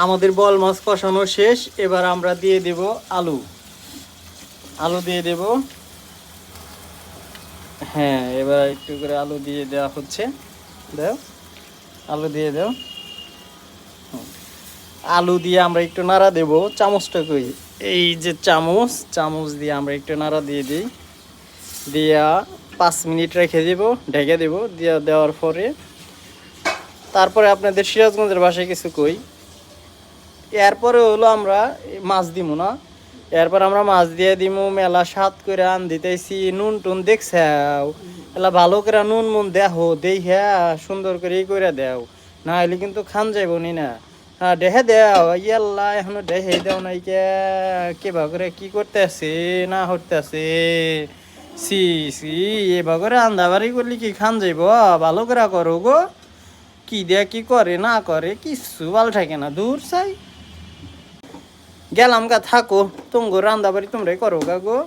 আমাদের বল মাছ কষানো শেষ। এবার আমরা দিয়ে দেব আলু। আলু দিয়ে দেব। হ্যাঁ, এবার একটু করে আলু দিয়ে দেওয়া হচ্ছে। দাও, আলু দিয়ে দাও। আলু দিয়ে আমরা একটু নাড়া দেব। চামচটা কই? এই যে চামচ, চামচ দিয়ে আমরা একটু নাড়া দিয়ে দিই। দিয়া 5 মিনিট রেখে দেব, ঢেকে দেব। দেওয়ার পরে তারপরে আপনাদের সিরাজগঞ্জের ভাষায় কিছু কই। এরপরে হলো আমরা মাছ দিব না, এরপর আমরা মাছ দিয়ে দিমু। মেলা স্বাদ করে আন দিতেছি। নুন টুন দেখছাও? এলা ভালো করে নুন মুন দেখো, হ্যাঁ সুন্দর করে করে দেও, না হলে কিন্তু খান যাইব নি না। হ্যাঁ, দেখে দেও। ইয়াল্লা, এখনো দেখে দেও নাই কে? কেবা করে কি করতে আছে না করতে আছে? সি সি, এবার করে আন্দাবাড়ি করলে কি খান যাইব? ভালো করে করো গো। কি দেয়া কি করে না করে কিচ্ছু ভালো থাকে না, দূর চাই। গেলাম গা, থাকো। তুমি রান্দাবাড়ি তোমরাই করো গা গো।